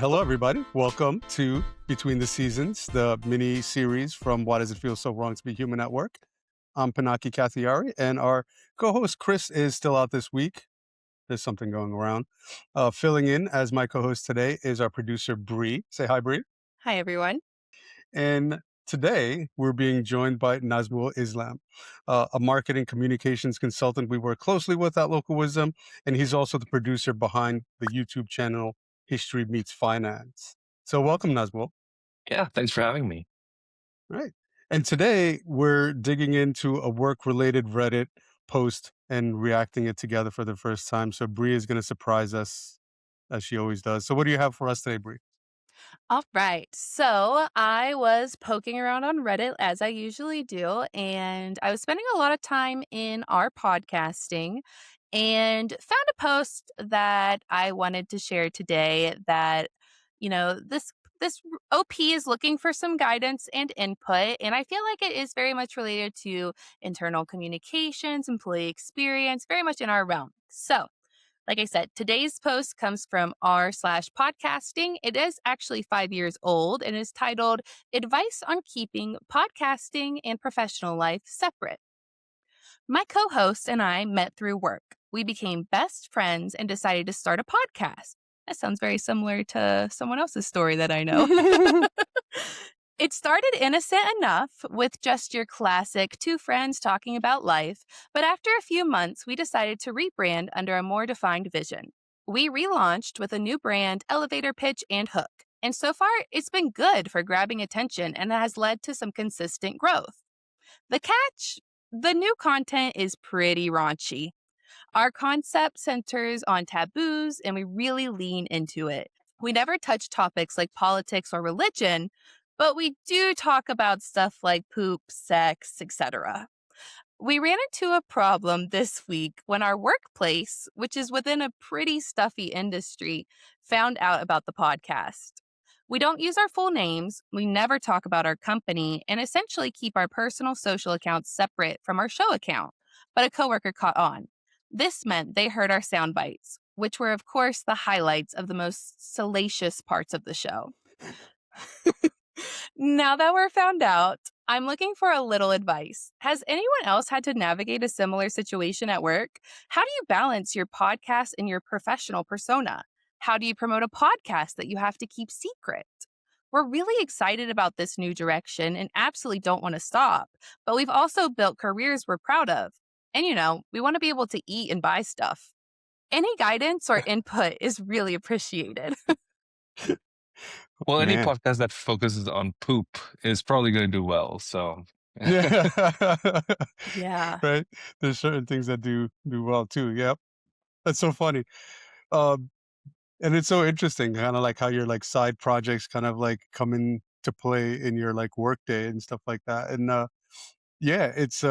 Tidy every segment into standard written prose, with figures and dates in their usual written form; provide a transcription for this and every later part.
Hello, everybody. Welcome to Between the Seasons, the mini series from Why Does It Feel So Wrong to Be Human at Work? I'm Pinaki Kathiari, and our co-host Chris is still out this week. There's something going around. Filling in as my co-host today is our producer Bree. Say hi, Bree. Hi, everyone. And today we're being joined by Nazmul Islam, a marketing communications consultant we work closely with at Local Wisdom, and he's also the producer behind the YouTube channel History Meets Finance. So welcome, Nazmul. Yeah, thanks for having me. Right. And today we're digging into a work-related Reddit post and reacting it together for the first time. So Bree is going to surprise us as she always does. So what do you have for us today, Bree? All right. So I was poking around on Reddit as I usually do, and I was spending a lot of time in our podcasting and found a post that I wanted to share today that, this OP is looking for some guidance and input, and I feel like it is very much related to internal communications, employee experience, very much in our realm. So like I said, today's post comes from r/podcasting. It is actually 5 years old and is titled Advice on Keeping Podcasting and Professional Life Separate. My co host and I met through work. We became best friends and decided to start a podcast. That sounds very similar to someone else's story that I know. It started innocent enough with just your classic two friends talking about life, but after a few months, we decided to rebrand under a more defined vision. We relaunched with a new brand, elevator pitch, and hook. And so far, it's been good for grabbing attention and has led to some consistent growth. The catch? The new content is pretty raunchy. Our concept centers on taboos, and we really lean into it. We never touch topics like politics or religion, but we do talk about stuff like poop, sex, etc. We ran into a problem this week when our workplace, which is within a pretty stuffy industry, found out about the podcast. We don't use our full names, we never talk about our company, and essentially keep our personal social accounts separate from our show account. But a coworker caught on. This meant they heard our sound bites, which were, of course, the highlights of the most salacious parts of the show. Now that we're found out, I'm looking for a little advice. Has anyone else had to navigate a similar situation at work? How do you balance your podcast and your professional persona? How do you promote a podcast that you have to keep secret? We're really excited about this new direction and absolutely don't want to stop, but we've also built careers we're proud of. And we want to be able to eat and buy stuff. Any guidance or input is really appreciated. Well, any Man. podcast that focuses on poop is probably going to do well. So, Yeah. Yeah. Right. There's certain things that do well too. Yep. That's so funny. Um, and it's so interesting, kind of like how your like side projects kind of like come into play in your like work day and stuff like that. And yeah, it's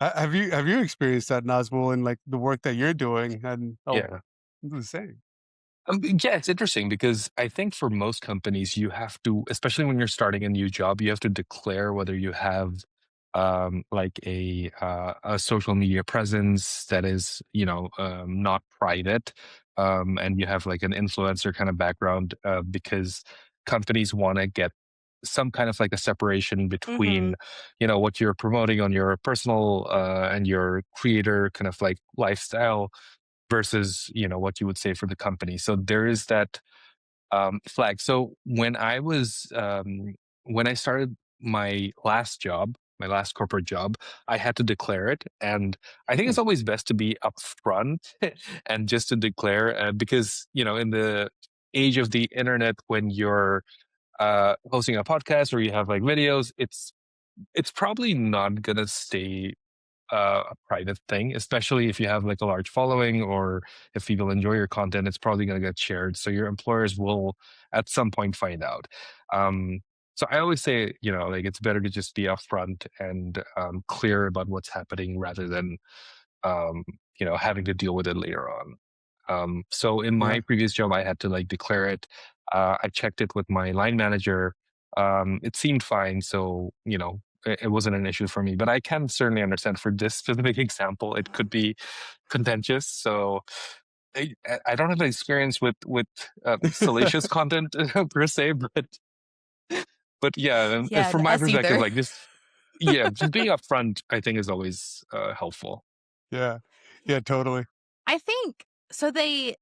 have you experienced that, Nazmul, in like the work that you're doing? And yeah. it's the same. Yeah, it's interesting because I think for most companies, you have to, especially when you're starting a new job, you have to declare whether you have like a social media presence that is, not private, and you have like an influencer kind of background, because companies want to get some kind of like a separation between, what you're promoting on your personal and your creator kind of like lifestyle versus what you would say for the company. So there is that flag. So when I started my last job, my last corporate job, I had to declare it, and I think Hmm. it's always best to be upfront and just to declare, because in the age of the internet, when you're hosting a podcast or you have like videos, it's probably not gonna stay a private thing, especially if you have like a large following or if people enjoy your content, it's probably going to get shared. So your employers will at some point find out. Um, so I always say, like it's better to just be upfront and clear about what's happening rather than, having to deal with it later on. So in Yeah. my previous job, I had to like declare it. I checked it with my line manager. It seemed fine. So, it wasn't an issue for me, but I can certainly understand for this specific example, it could be contentious. So I don't have an experience with salacious content per se, but yeah, and Yeah, from my us perspective, either. like just yeah, just being upfront, I think is always helpful. Yeah. Yeah, totally. I think so the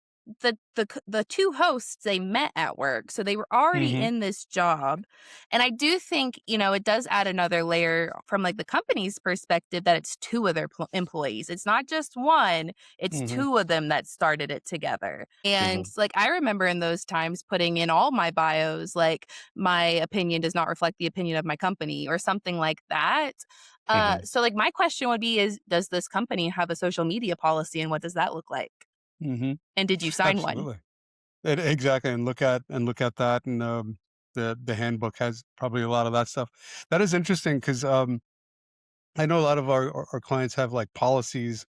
2 hosts, they met at work, so they were already Mhm, in this job, and I do think, it does add another layer from, like, the company's perspective that it's 2 of their employees. It's not just 1, it's mhm, 2 of them that started it together, and, Mhm. like, I remember in those times putting in all my bios, like, "My opinion does not reflect the opinion of my company," or something like that. Mhm. So, like, my question would be is, does this company have a social media policy, and what does that look like? mhm. And did you sign one? Absolutely. Exactly, and look at that, and, the handbook has probably a lot of that stuff. That is interesting 'cause, I know a lot of our clients have, like, policies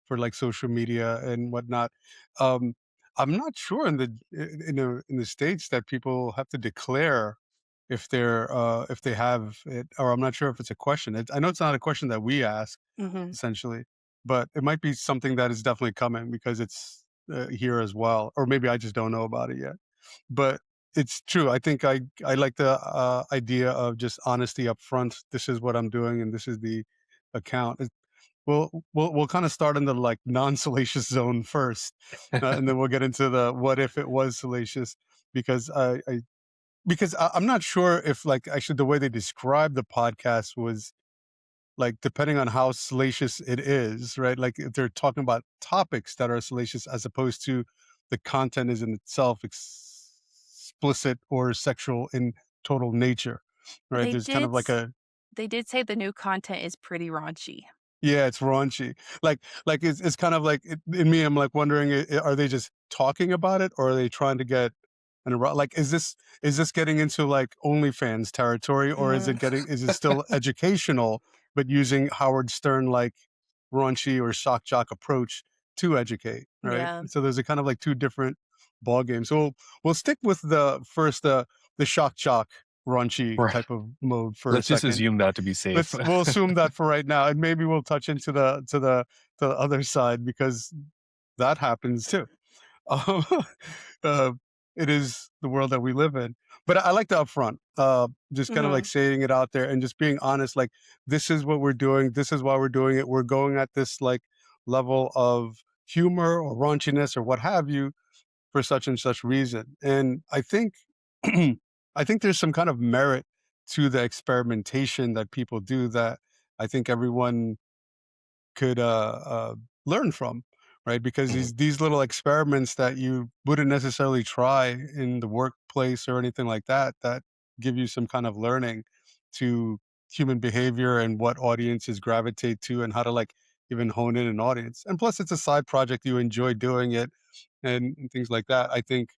for, like, social media and whatnot. Um, I'm not sure in the States that people have to declare if they have it, or I'm not sure if it's a question. I know it's not a question that we ask, Mhm. essentially, but it might be something that is definitely coming because it's, here as well, or maybe I just don't know about it yet. But it's true. I think I like the, idea of just honesty up front. This is what I'm doing, and this is the account. We'll kinda start in the, like, non-salacious zone first, and then we'll get into the what if it was salacious, because I'm not sure if, like, actually the way they described the podcast was, like, depending on how salacious it is, right? Like, if they're talking about topics that are salacious as opposed to the content is in itself explicit or sexual in total nature, right? They There's kind of did like s a they did say the new content is pretty raunchy. yeah, it's raunchy. Like it's kind of like in me. I'm like wondering, are they just talking about it, or are they trying to get like is this getting into like OnlyFans territory, or Mhm. is it still educational but using Howard Stern like raunchy or shock jock approach to educate, right? Yeah. So there's a kind of like two different ball games. So we'll stick with the first the shock jock raunchy Right. type of mode for a Let's just second. assume that to be safe. We'll assume that for right now, and maybe we'll touch into the other side because that happens too. Um, uh, it is the world that we live in. But I like the upfront, just kind of like Mhm. saying it out there and just being honest. Like this is what we're doing. This is why we're doing it. We're going at this like level of humor or raunchiness or what have you for such and such reason. And I think I think there's some kind of merit to the experimentation that people do that I think everyone could learn from, right? Because Mhm. these little experiments that you wouldn't necessarily try in the workplace or anything like that that give you some kind of learning to human behavior and what audiences gravitate to and how to like even hone in an audience. And plus it's a side project, you enjoy doing it and things like that. I think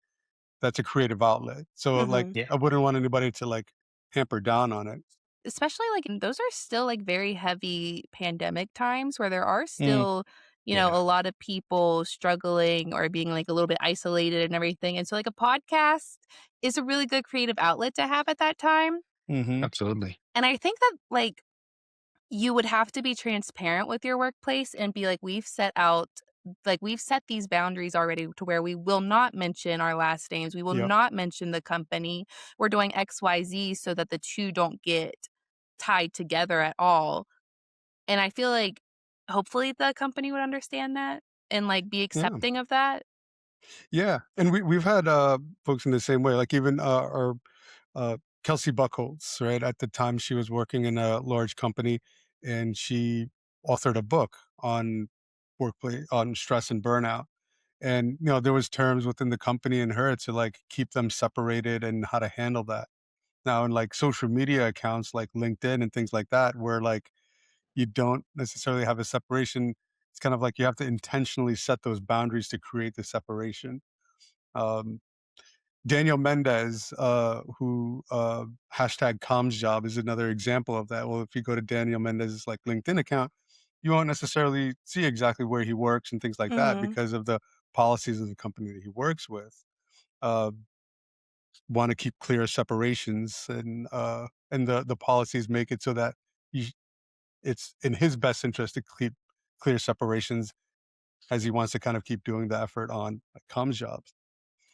that's a creative outlet. So, like, Mhm. Yeah. I wouldn't want anybody to, like, hamper down on it. Especially, like, those are still, like, very heavy pandemic times where there are Mm, still, Yeah. a lot of people struggling or being, like, a little bit isolated and everything, and so, like, a podcast is a really good creative outlet to have at that time, mhm, Absolutely. and I think that, like, you would have to be transparent with your workplace and be like, we've set these boundaries already to where we will not mention our last names. We will yep, not mention the company. We're doing XYZ so that the 2 don't get tied together at all. And I feel like hopefully the company would understand that and, like, be yeah, accepting of that. yeah, and we've had, folks in the same way, like, even, our, Kelsey Buckholz, right? At the time, she was working in a large company, and she authored a book on workplace on stress and burnout, and, there was terms within the company and her to, like, keep them separated and how to handle that. Now in, like, social media accounts like LinkedIn and things like that, where, like, you don't necessarily have a separation. It's kind of like you have to intentionally set those boundaries to create the separation. Um, Daniel Mendez, who hashtag comms job is another example of that. Well, if you go to Daniel Mendez's like LinkedIn account, you won't necessarily see exactly where he works and things like that Mhm. because of the policies of the company that he works with. Uh, Want to keep clear separations and the policies make it so that you, it's in his best interest to keep clear separations as he wants to kind of keep doing the effort on like comms jobs.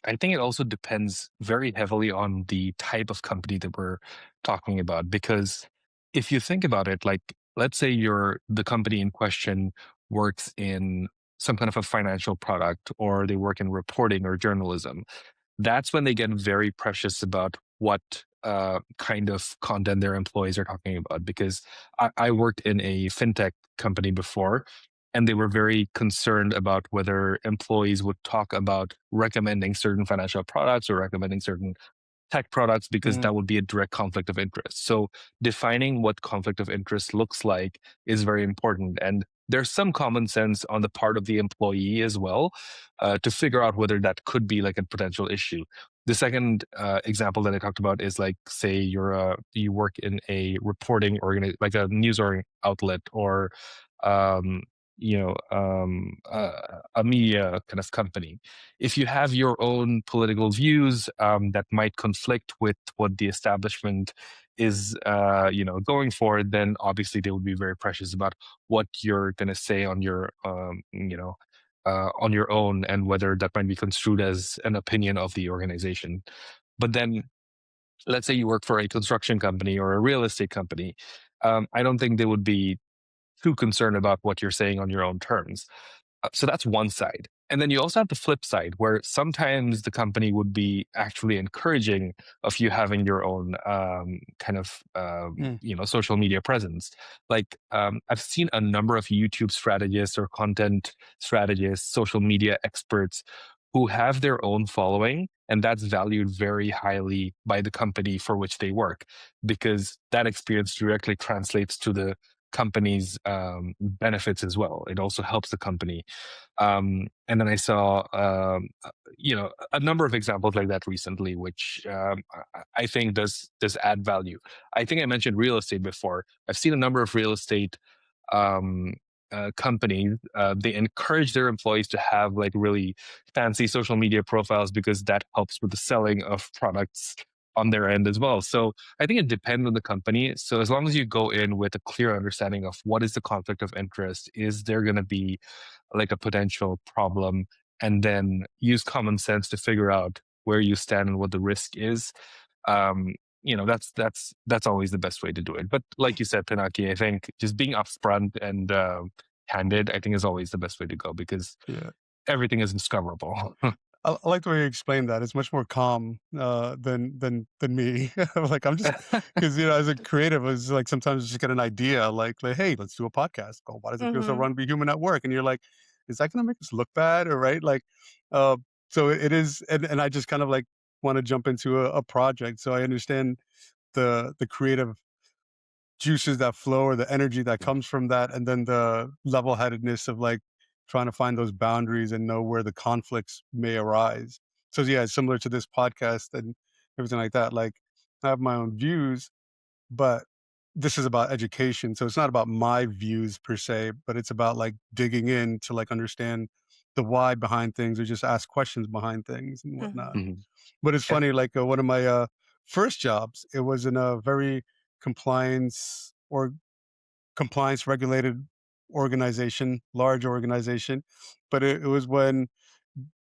I think it also depends very heavily on the type of company that we're talking about. Because if you think about it, like let's say the company in question works in some kind of a financial product, or they work in reporting or journalism, that's when they get very precious about what kind of content their employees are talking about. Because I worked in a fintech company before, and they were very concerned about whether employees would talk about recommending certain financial products or recommending certain tech products, because Mm, that would be a direct conflict of interest. So defining what conflict of interest looks like is very important. And there's some common sense on the part of the employee as well, to figure out whether that could be like a potential issue. The second example that I talked about is like, say you work in a reporting like a news outlet, or um, a media kind of company. If you have your own political views that might conflict with what the establishment is, going for, then obviously they would be very precious about what you're going to say on your own, and whether that might be construed as an opinion of the organization. But then, let's say you work for a construction company or a real estate company. I don't think they would be too concerned about what you're saying on your own terms. So that's one side. And then you also have the flip side, where sometimes the company would be actually encouraging of you having your own kind of mm, social media presence. Like I've seen a number of YouTube strategists or content strategists, social media experts who have their own following, and that's valued very highly by the company for which they work, because that experience directly translates to the company's benefits as well. It also helps the company. And then I saw, a number of examples like that recently, which I think does add value. I think I mentioned real estate before. I've seen a number of real estate um, companies. They encourage their employees to have like really fancy social media profiles, because that helps with the selling of products on their end as well. So I think it depends on the company. So as long as you go in with a clear understanding of what is the conflict of interest, is there going to be like a potential problem, and then use common sense to figure out where you stand and what the risk is. Um, that's always the best way to do it. But like you said, Pinaki, I think just being upfront and candid, I think is always the best way to go, because yeah. everything is discoverable. I like the way you explained that. It's much more calm than me. Like I'm just because as a creative, it's like sometimes you just get an idea, like hey, let's do a podcast. Oh, why does it feel so Mhm. wrong to be human at work? And you're like, is that going to make us look bad or right? Like, uh, so it is, and I just kind of like want to jump into a project, so I understand the creative juices that flow or the energy that comes from that, and then the level-headedness of like trying to find those boundaries and know where the conflicts may arise. So yeah, it's similar to this podcast and everything like that. Like I have my own views, but this is about education. So it's not about my views per se, but it's about like digging in to like understand the why behind things or just ask questions behind things and whatnot. Mhm. Mhm. But it's Yeah. funny, like one of my first jobs, it was in a very compliance or compliance regulated organization, large organization. But it was when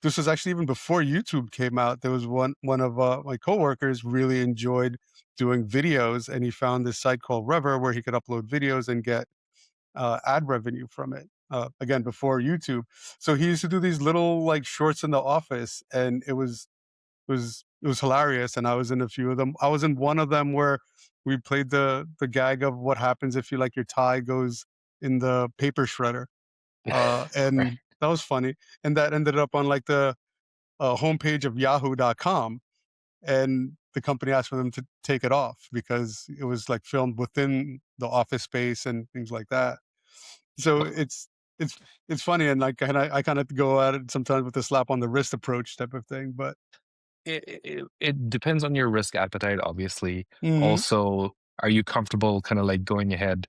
this was actually even before YouTube came out. There was one of my coworkers really enjoyed doing videos, and he found this site called Rever where he could upload videos and get ad revenue from it. Again, before YouTube, so he used to do these little like shorts in the office, and it was hilarious. And I was in a few of them. I was in one of them where we played the gag of what happens if you like your tie goes in the paper shredder, Right. and that was funny. And that ended up on like the homepage of Yahoo.com, and the company asked for them to take it off because it was like filmed within the office space and things like that. So it's it's funny, and like I kind of go at it sometimes with a slap on the wrist approach type of thing. But It depends on your risk appetite, obviously. mhm. Also, are you comfortable kind of like going ahead,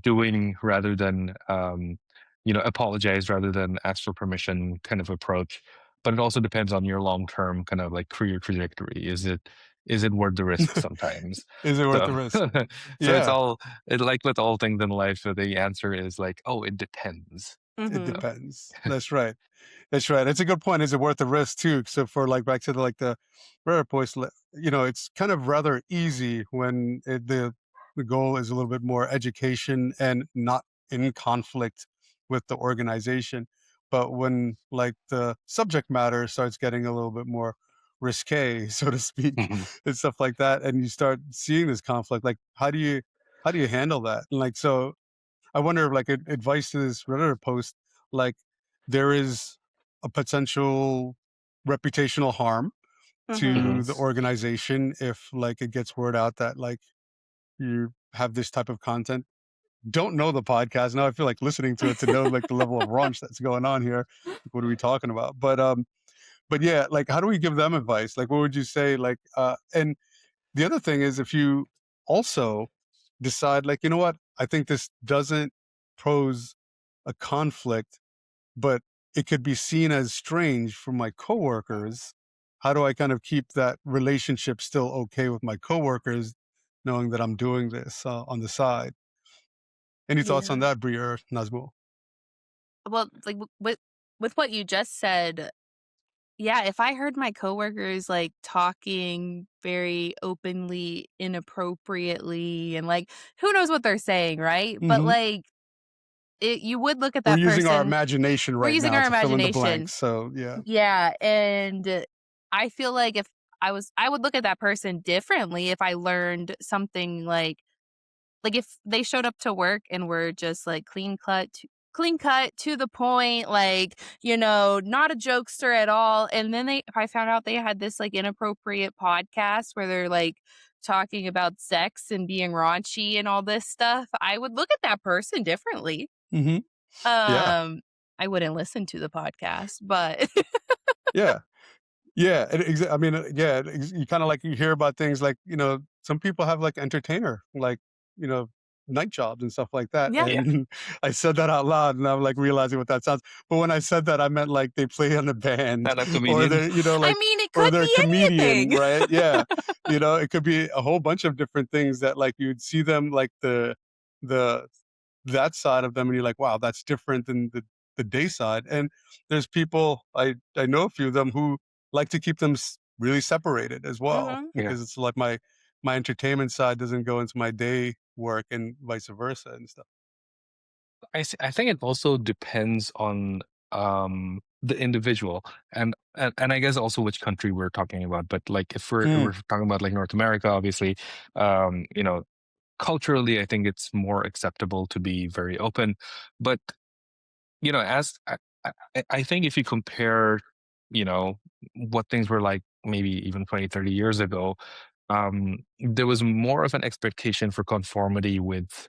doing rather than, apologize rather than ask for permission kind of approach? But it also depends on your long term kind of like career trajectory. Is it worth the risk sometimes? Is it worth the So, risk? so Yeah. like with all things in life, the answer is like, oh, it depends. It Mhm. depends. That's right. That's right. It's a good point. Is it worth the risk too? So for like back to the like the rare post, it's kind of rather easy when the goal is a little bit more education and not in conflict with the organization. But when like the subject matter starts getting a little bit more risque, so to speak, Mhm. and stuff like that, and you start seeing this conflict, like how do you handle that? And like so I wonder if like advice to this Reddit post, like there is a potential reputational harm Mhm. to Mhm. the organization if like it gets word out that like you have this type of content. Don't know the podcast. Now I feel like listening to it to know like the level of raunch that's going on here. Like, what are we talking about? But yeah, like how do we give them advice? Like what would you say? Like and the other thing is if you also decide like, you know what, I think this doesn't pose a conflict, but it could be seen as strange from my coworkers. How do I kind of keep that relationship still okay with my coworkers, knowing that I'm doing this on the side? Any thoughts on Yeah. that, Brie or Nazmul? Well, like, with what you just said, yeah, if I heard my coworkers, like, talking very openly, inappropriately, and, like, who knows what they're saying, right? But, Hmm. like, you would look at We're that using our person. imagination We're right using now our to fill in the imagination. blanks. So yeah. Yeah, and I feel like if I would look at that person differently if I learned something like, if they showed up to work and were just, like, clean cut, to the point, like, not a jokester at all, and then if I found out they had this, like, inappropriate podcast where they're, like, talking about sex and being raunchy and all this stuff, I would look at that person differently. Hmm. Yeah. Um, I wouldn't listen to the podcast, but Yeah. Yeah, I mean, yeah, you kind of like you hear about things like some people have like entertainer like you know night jobs and stuff like that, yeah. Yeah. and I said that out loud, and I'm like realizing what that sounds. But when I said that, I meant like they play in a band, Stand-up or comedian. they're I like, mean, it or could they're a be comedian, anything. right? Yeah, it could be a whole bunch of different things that like you'd see them like the that side of them, and you're like, wow, that's different than the day side. And there's people I know a few of them who like to keep them really separated as well Mhm. Yeah. because it's like my entertainment side doesn't go into my day work and vice versa and stuff. I think it also depends on the individual and I guess also which country we're talking about. But like if we're Mm, talking about like North America, obviously, um, you know, culturally, I think it's more acceptable to be very open. But as I think if you compare, what things were like maybe even 20, 30 years ago, there was more of an expectation for conformity with,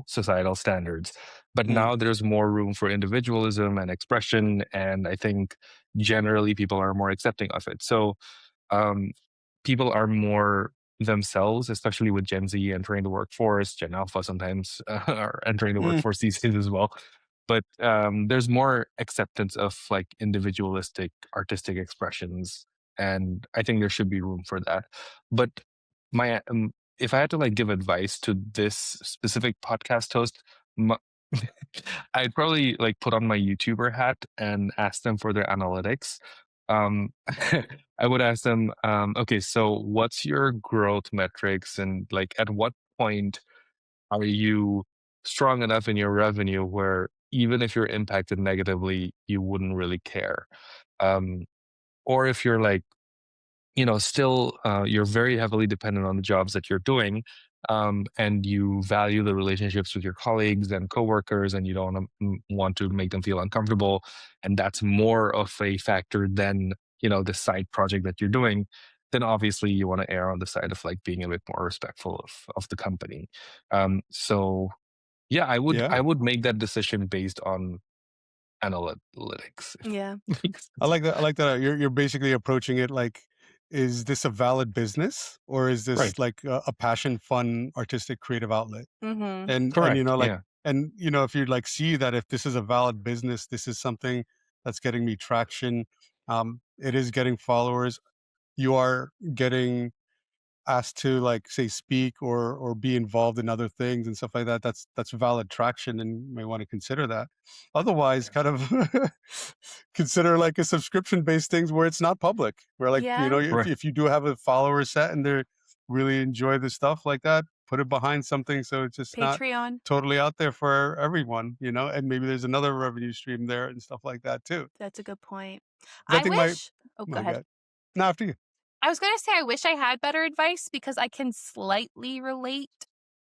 societal standards. But mm, now there's more room for individualism and expression. And I think generally people are more accepting of it. So um, people are more themselves, especially with Gen Z entering the workforce. Gen Alpha sometimes are entering the mm, workforce these days as well. But there's more acceptance of like individualistic artistic expressions, and I think there should be room for that. But my if I had to like give advice to this specific podcast host, my, I'd probably like put on my YouTuber hat and ask them for their analytics. Um, I would ask them, okay, so what's your growth metrics, and like at what point are you strong enough in your revenue where even if you're impacted negatively, you wouldn't really care? Um, or if you're like still you're very heavily dependent on the jobs that you're doing, and you value the relationships with your colleagues and coworkers, and you don't want to make them feel uncomfortable, and that's more of a factor than the side project that you're doing. Then obviously you want to err on the side of like being a bit more respectful of the company. So yeah, I would yeah, I would make that decision based on analytics. If Yeah. that makes I sense. like that. I like that you're basically approaching it like, is this a valid business or is this Right. like a passion, fun, artistic, creative outlet? Mhm. And Correct. Yeah. if you like see that if this is a valid business, this is something that's getting me traction, it is getting followers, you are getting asked to like say speak or be involved in other things and stuff like that, that's valid traction, and you may want to consider that. Otherwise, kind of consider like a subscription based things where it's not public, where like Yeah. Right. if you do have a follower set and they really enjoy the stuff like that, put it behind something so it's just not Patreon. totally out there for everyone, and maybe there's another revenue stream there and stuff like that too. That's a good point. 'Cause I I think my wish Oh, go my ahead. God. No, after you. I was gonna say I wish I had better advice because I can slightly relate.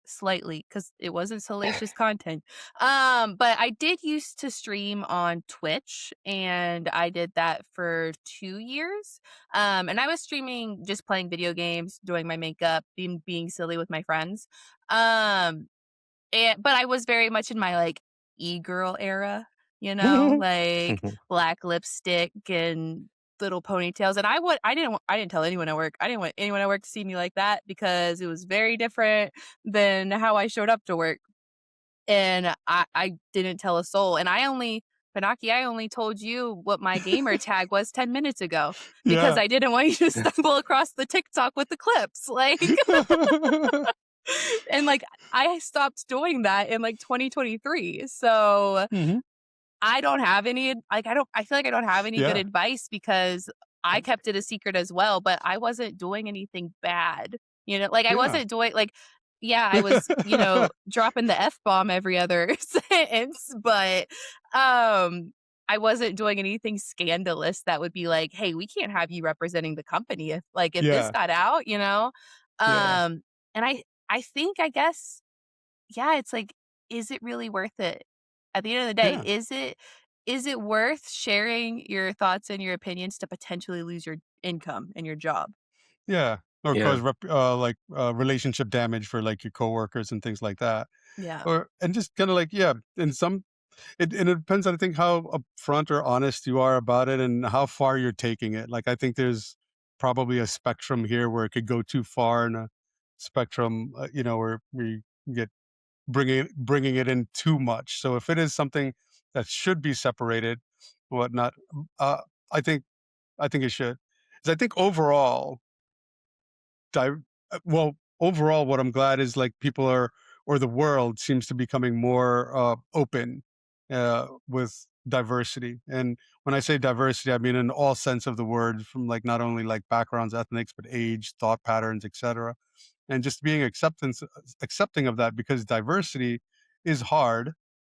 Slightly, because it wasn't salacious content. But I did used to stream on Twitch, and I did that for 2 years. And I was streaming just playing video games, doing my makeup, being silly with my friends. Um, but I was very much in my, like, e-girl era, like, black lipstick and little ponytails, and I didn't tell anyone at work. I didn't want anyone at work to see me like that because it was very different than how I showed up to work, and I didn't tell a soul, and Panaki, I only told you what my gamer tag was 10 minutes ago because Yeah. I didn't want you to stumble across the TikTok with the clips, like and, like, I stopped doing that in, like, 2023, so Mhm. I don't have any I feel like I don't have any good Yeah. advice because I kept it a secret as well, but I wasn't doing anything bad, like, I Yeah. wasn't doing like yeah, I was, dropping the F-bomb every other sentence, but, I wasn't doing anything scandalous that would be like, "Hey, we can't have you representing the company if this Yeah. got out," you know? Yeah. And I think, I guess, yeah, it's like, is it really worth it? At the end of the day, Yeah. is it worth sharing your thoughts and your opinions to potentially lose your income and your job? Yeah. Or Yeah. cause relationship damage for, like, your coworkers and things like that. Yeah. Or and just kinda like, yeah, in some it depends on, I think, how upfront or honest you are about it and how far you're taking it. Like, I think there's probably a spectrum here where it could go too far, and a spectrum, where we get bringing it in too much. So if it is something that should be separated, whatnot, uh, I think I think it should. 'Cause I think di overall, what I'm glad is, like, people are or the world seems to be becoming more, open, with diversity, and when I say diversity, I mean in all sense of the word, from, like, not only, like, backgrounds, ethnics, but age, thought patterns, etcetera, and just being accepting of that, because diversity is hard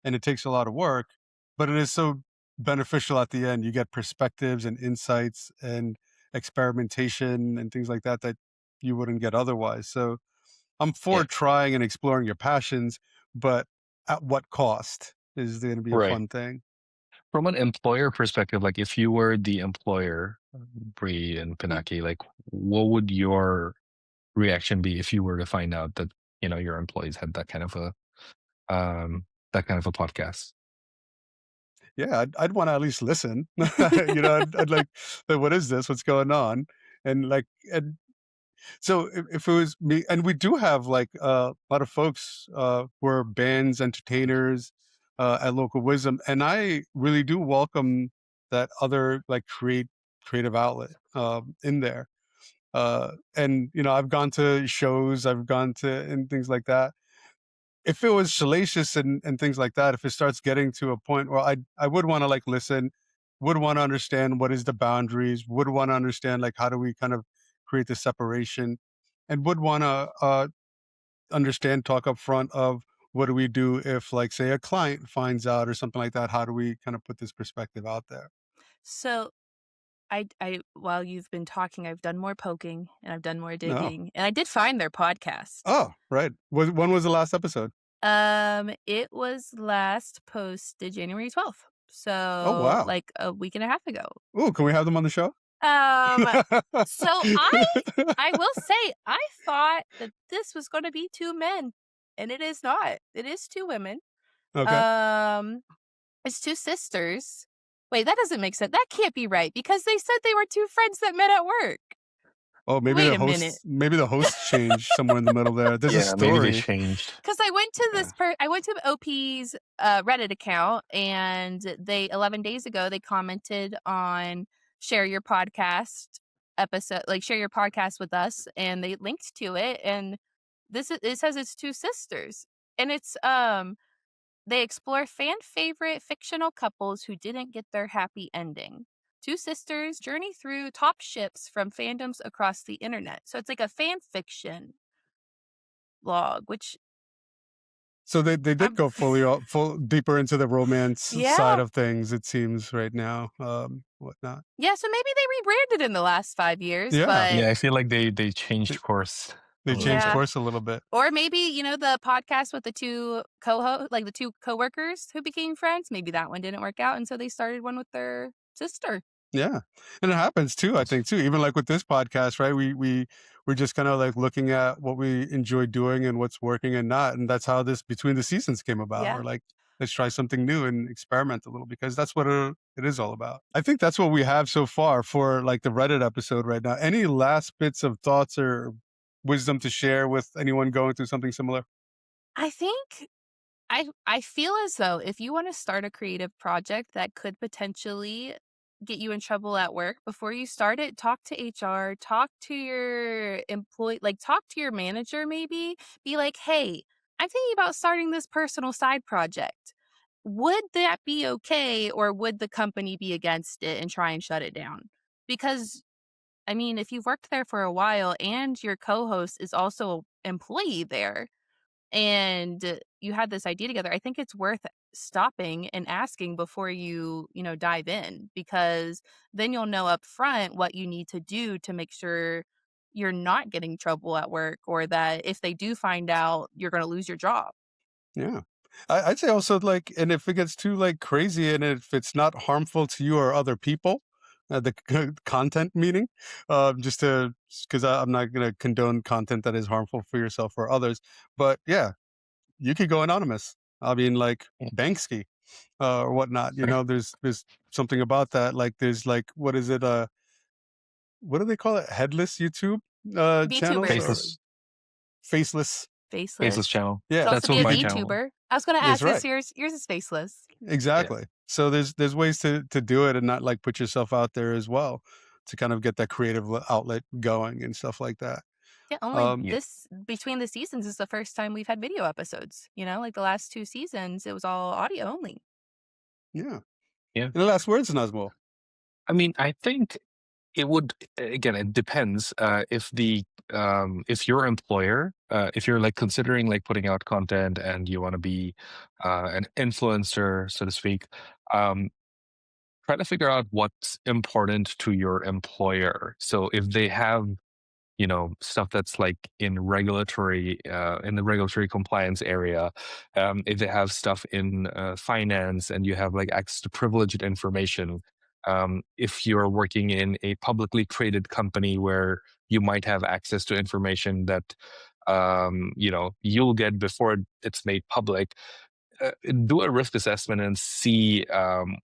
and it takes a lot of work, but it is so beneficial at the end. You get perspectives and insights and experimentation and things like that that you wouldn't get otherwise. So I'm Yeah. for trying and exploring your passions, but at what cost is going to be a Right. fun thing. From an employer perspective, like if you were the employer, Bree and Pinaki, like what would your reaction be if you were to find out that your employees had that kind of a podcast? Yeah, I'd want to at least listen. I'd like, what is this? What's going on? And like, and so if it was me, and we do have like a lot of folks who are bands, entertainers at Local Wisdom, and I really do welcome that other like creative outlet in there. And I've gone to shows, I've gone to and things like that. If it was salacious and things like that, if it starts getting to a point where I would want to like listen, would want to understand what is the boundaries, would want to understand like how do we kind of create the separation, and would want to understand, talk up front of what do we do if like say a client finds out or something like that. How do we kind of put this perspective out there? So, I while you've been talking, I've done more poking and I've done more No. digging, and I did find their podcast. Oh, right. When was the last episode? It was last posted January 12th, Oh, so, wow. like, a week and a half ago. Oh, can we have them on the show? Um, so I will say, I thought that this was gonna be 2 men, and it is not. It is 2 women. Okay. Um, it's 2 sisters. Wait, that doesn't make sense. That can't be right because they said they were 2 friends that met at work. Oh, Wait a minute. maybe the host changed somewhere in the middle there. There's a Yeah, maybe they story. changed. Because I went to Uh, I went to OP's, Reddit account, and they 11 days ago, they commented on "Share Your Podcast," episode, like share your podcast with us, and they linked to it, and it says it's two sisters, and they explore fan favorite fictional couples who didn't get their happy ending. Two sisters journey through top ships from fandoms across the internet. So it's like a fan fiction log, which So they did I'm go full deeper into the romance side yeah. of things, it seems right now, whatnot. Yeah, so maybe they rebranded in the last 5 years, Yeah, but Yeah, I feel like they they changed course a they little changed yeah. bit. course a little bit. Or maybe, the podcast with the 2 like the 2 coworkers who became friends, maybe that one didn't work out, and so they started one with their sister. Yeah, and it happens too, I think too, even like with this podcast, right? We're just kinda like looking at what we enjoy doing and what's working and not, and that's how this Between the Seasons came about. Yeah. We're like, "Let's try something new and experiment a little," because that's what it is all about. I think that's what we have so far for, like, the Reddit episode right now. Any last bits of thoughts or wisdom to share with anyone going through something similar? I think I feel as though if you wanna start a creative project that could potentially get you in trouble at work, before you start it, talk to HR, talk to your talk to your manager maybe, be like, "Hey, I'm thinking about starting this personal side project. Would that be okay, or would the company be against it and try and shut it down?" Because, I mean, if you've worked there for a while and your co-host is also employee there, and you had this idea together, I think it's worth stopping and asking before you dive in, because then you'll know up front what you need to do to make sure you're not getting trouble at work, or that if they do find out, you're going to lose your job. Yeah. I'd say also, like, and if it gets too, like, crazy and if it's not harmful to you or other people, the content meaning, just to, because I'm not gonna condone content that is harmful for yourself or others, but yeah, you could go anonymous. I mean, like, Yeah. Banksy, or whatnot, there's something about that, like, there's, like, what is it, what do they call it? Headless YouTube, channels, or VTubers, Faceless faceless? Faceless faceless. channel. Could Yeah, also That's be what a my exa channel. VTuber. I was going to that's ask, is right. yours is faceless? Yeah. Exactly. So there's ways to do it and not, like, put yourself out there as well, to kind of get that creative outlet going and stuff like that. Yeah, only Um, Yeah. this between the seasons is the first time we've had video episodes. Like the last 2 seasons, it was all audio only. yeah. Yeah. Any last words, Nazmul? I mean, I think it would again, it depends. If your employer, if you're like considering like putting out content and you want to be an influencer, so to speak, um, try to figure out what's important to your employer. So if they have stuff that's like in the regulatory compliance area, if they have stuff in finance and you have like access to privileged information, if you're working in a publicly traded company where you might have access to information that you'll get before it's made public, do a risk assessment and see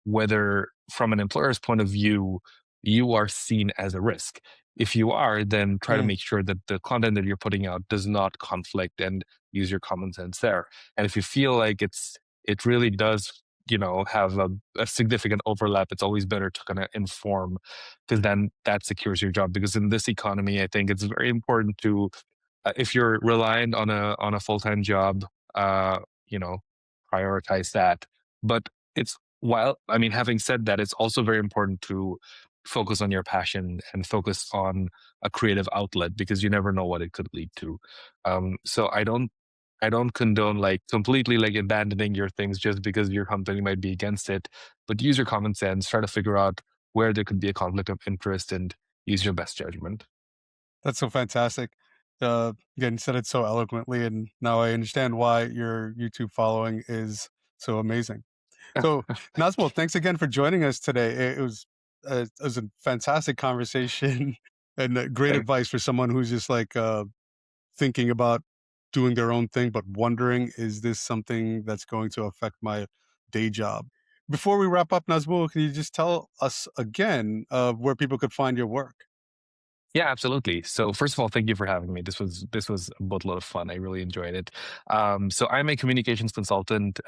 whether, from an employer's point of view, you are seen as a risk. If you are, then try to Yeah, make sure that the content that you're putting out does not conflict and use your common sense there. And if you feel like it really does, have a significant overlap, it's always better to kind of inform, because then that secures your job. Because in this economy, I think it's very important to, if you're reliant on a full-time job, uh, you know, prioritize that. But I mean, having said that, it's also very important to focus on your passion and focus on a creative outlet, because you never know what it could lead to. So I don't condone like completely like abandoning your things just because your company might be against it, but use your common sense, try to figure out where there could be a conflict of interest, and use your best judgment. that's so fantastic. Again, you said it so eloquently, and now I understand why your YouTube following is so amazing. So, Nazmul, thanks again for joining us today. It was a fantastic conversation and great Thank- advice for someone who's just like, thinking about doing their own thing, but wondering, is this something that's going to affect my day job? Before we wrap up, Nazmul, can you just tell us again where people could find your work? Yeah, absolutely. So first of all, thank you for having me. This was a boatload of fun. I really enjoyed it. So I'm a communications consultant,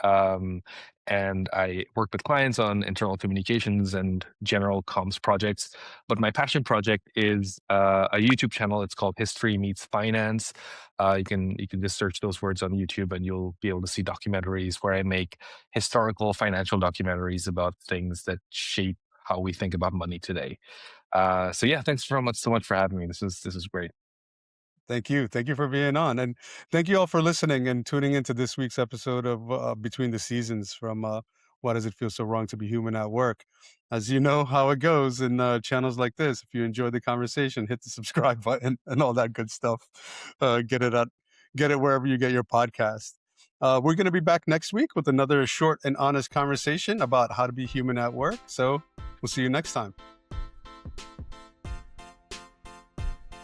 and I work with clients on internal communications and general comms projects. But my passion project is a YouTube channel. It's called History Meets Finance. You can just search those words on YouTube, and you'll be able to see documentaries where I make historical financial documentaries about things that shape how we think about money today. So yeah, thanks so much for having me. This is great. Thank you for being on, and thank you all for listening and tuning into this week's episode of Between the Seasons from Why Does It Feel So Wrong to Be Human at Work? As you know how it goes in channels like this. If you enjoyed the conversation, hit the subscribe button and all that good stuff. Get it wherever you get your podcast. We're going to be back next week with another short and honest conversation about how to be human at work. So we'll see you next time.